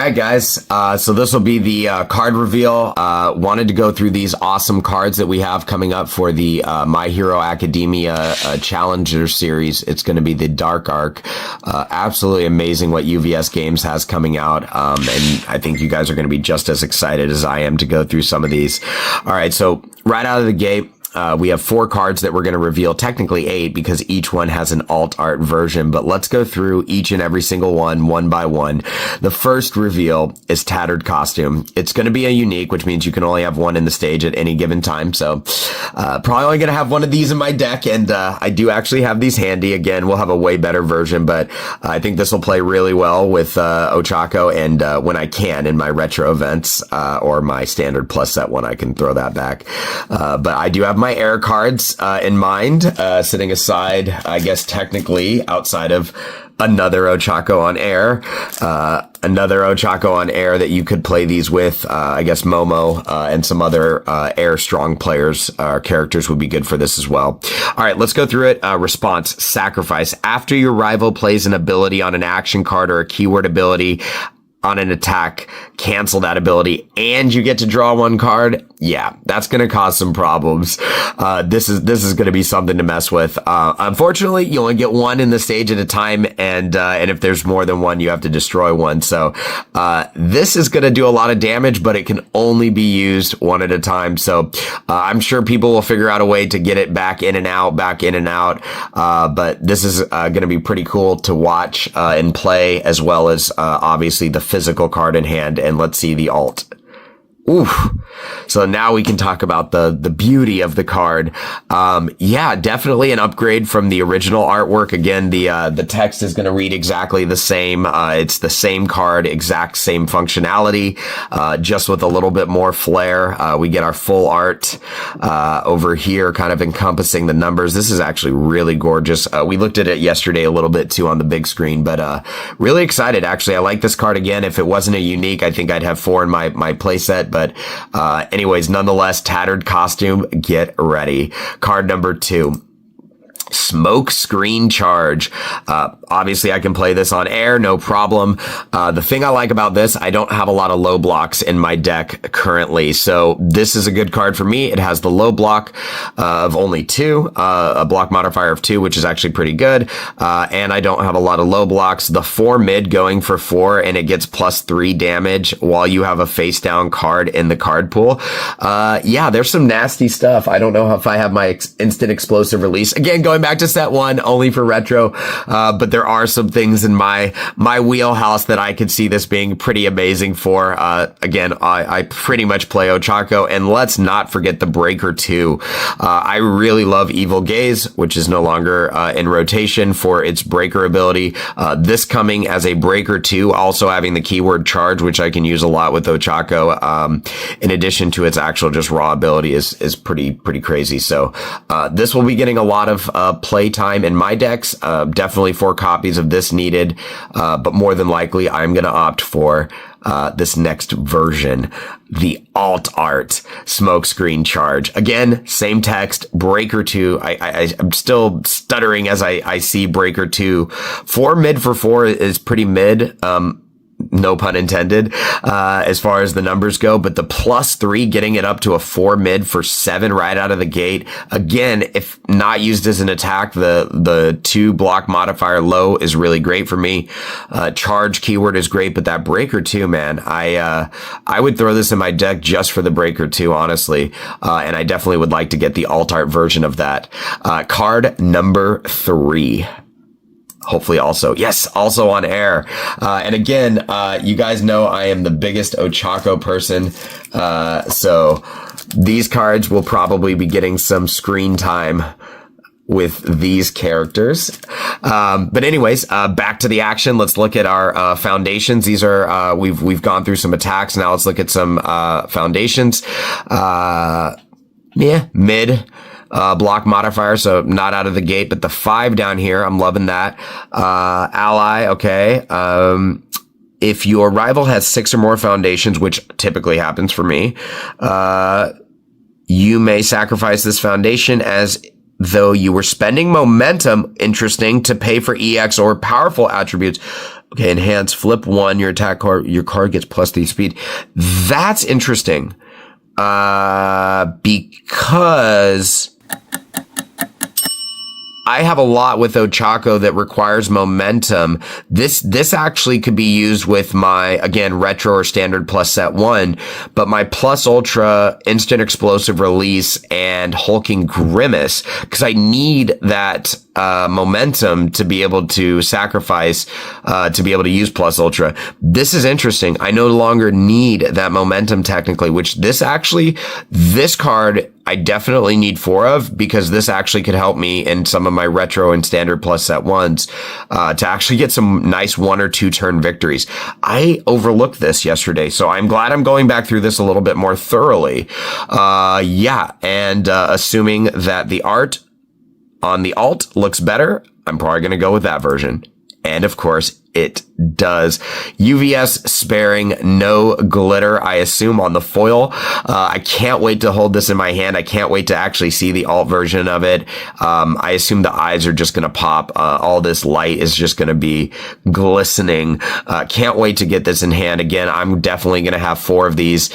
right, guys. So this will be the card reveal. Wanted to go through these awesome cards that we have coming up for the My Hero Academia Challenger Series. It's going to be the Dark Arc. Absolutely amazing what UVS Games has coming out. And I think you guys are going to be just as excited as I am to go through some of these. All right, so right out of the gate, we have 4 cards that we're going to reveal, technically 8 because each one has an alt art version, but let's go through each and every single one by one. The first reveal is Tattered costume. It's going to be a unique, which means you can only have one in the stage at any given time. So probably only going to have one of these in my deck, and I do actually have these handy. Again, we'll have a way better version, but I think this will play really well with Ochako, and when I can in my retro events or my standard plus set one, I can throw that back. But I do have my air cards in mind, sitting aside, I guess technically outside of another Ochako on air, that you could play these with. I guess Momo and some other air strong players, characters would be good for this as well. All right, let's go through it. Response: sacrifice. After your rival plays an ability on an action card or a keyword ability on an attack, cancel that ability, and you get to draw 1 card. Yeah, that's going to cause some problems. This is going to be something to mess with. Unfortunately, you only get 1 in the stage at a time, and if there's more than 1, you have to destroy 1. So, this is going to do a lot of damage, but it can only be used 1 at a time. So, I'm sure people will figure out a way to get it back in and out. But this is going to be pretty cool to watch and play, as well as obviously the physical card in hand. And let's see the alt. Oof. So now we can talk about the beauty of the card. Yeah, definitely an upgrade from the original artwork. Again, the text is going to read exactly the same. It's the same card, exact same functionality, just with a little bit more flair. We get our full art, over here, kind of encompassing the numbers. This is actually really gorgeous. We looked at it yesterday a little bit too on the big screen, but, really excited. Actually, I like this card again. If it wasn't a unique, I think I'd have 4 in my playset. But anyways, nonetheless, Tattered costume, get ready. Card number 2. Smokescreen charge. Obviously I can play this on air, no problem. The thing I like about this, I don't have a lot of low blocks in my deck currently, so this is a good card for me. It has the low block of only 2, a block modifier of 2, which is actually pretty good. And I don't have a lot of low blocks. The 4 mid going for 4, and it gets +3 damage while you have a face down card in the card pool. Yeah, there's some nasty stuff. I don't know if I have my instant explosive release. Again, going back to set 1 only for retro, but there are some things in my wheelhouse that I could see this being pretty amazing for. Again, I pretty much play Ochako, and let's not forget the Breaker 2. I really love Evil Gaze, which is no longer in rotation for its Breaker ability. This coming as a Breaker 2, also having the keyword charge, which I can use a lot with Ochako, in addition to its actual just raw ability is pretty crazy. So this will be getting a lot of play time in my decks. Definitely 4 copies of this needed, but more than likely I'm going to opt for this next version, the alt art Smokescreen charge. Again, same text, Breaker 2. I'm still stuttering as I see Breaker 2. 4 mid for 4 is pretty mid. No pun intended, as far as the numbers go, but the +3 getting it up to a 4 mid for 7 right out of the gate. Again, if not used as an attack, the 2 block modifier low is really great for me. Charge keyword is great, but that Breaker 2, man, I would throw this in my deck just for the Breaker 2, honestly. And I definitely would like to get the alt art version of that. Card number 3. Hopefully also on air. And again, you guys know I am the biggest Ochako person. So these cards will probably be getting some screen time with these characters. But anyways, back to the action. Let's look at our foundations. These are, we've gone through some attacks. Now let's look at some foundations. Mid. Block modifier, so not out of the gate, but the 5 down here, I'm loving that. Ally, okay. If your rival has 6 or more foundations, which typically happens for me, you may sacrifice this foundation as though you were spending momentum, interesting, to pay for EX or powerful attributes. Okay, enhance, flip 1, your card gets +3 speed. That's interesting. Because I have a lot with Ochako that requires momentum. This actually could be used with my, again, retro or standard plus set 1, but my plus ultra instant explosive release and hulking grimace, because I need that momentum to be able to sacrifice, to be able to use plus ultra. This is interesting. I no longer need that momentum technically, which this card I definitely need 4 of, because this actually could help me in some of my retro and standard plus set 1s, to actually get some nice 1 or 2 turn victories. I overlooked this yesterday, so I'm glad I'm going back through this a little bit more thoroughly. Assuming that the art on the alt looks better, I'm probably going to go with that version. And of course, it does. UVS sparing, no glitter, I assume, on the foil. I can't wait to hold this in my hand. I can't wait to actually see the alt version of it. I assume the eyes are just going to pop. All this light is just going to be glistening. Can't wait to get this in hand. Again, I'm definitely going to have 4 of these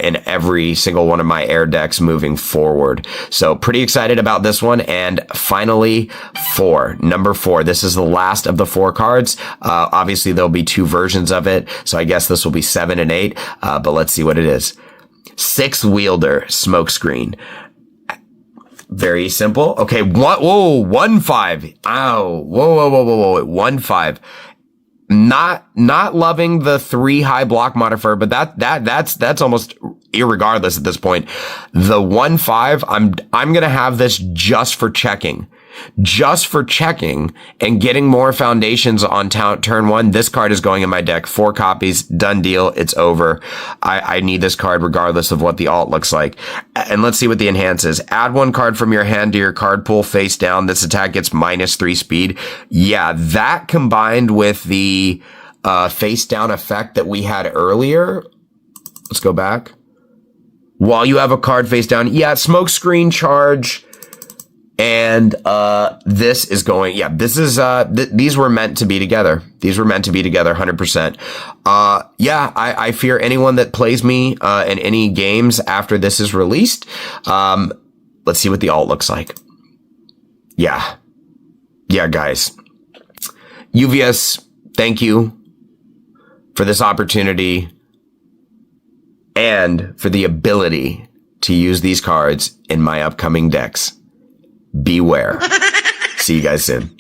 in every single one of my air decks moving forward. So pretty excited about this one. And finally, number 4. This is the last of the 4 cards. Obviously, there'll be 2 versions of it, so I guess this will be 7 and 8, but let's see what it is. 6 wielder, Smokescreen. Very simple. Okay, 1/5. Ow. Whoa. 1/5. Not loving the 3 high block modifier, but that's almost irregardless at this point. The 1/5, I'm gonna have this just for checking and getting more foundations on turn 1. This card is going in my deck. 4 copies, done deal. It's over. I need this card regardless of what the alt looks like. And let's see what the enhance is. Add 1 card from your hand to your card pool face down. This attack gets -3 speed. Yeah, that combined with the face down effect that we had earlier. Let's go back. While you have a card face down. Yeah, Smokescreen charge. And this is going, this is these were meant to be together. These were meant to be together 100%. I fear anyone that plays me in any games after this is released. Let's see what the alt looks like. Yeah, guys. UVS, thank you for this opportunity and for the ability to use these cards in my upcoming decks. Beware. See you guys soon.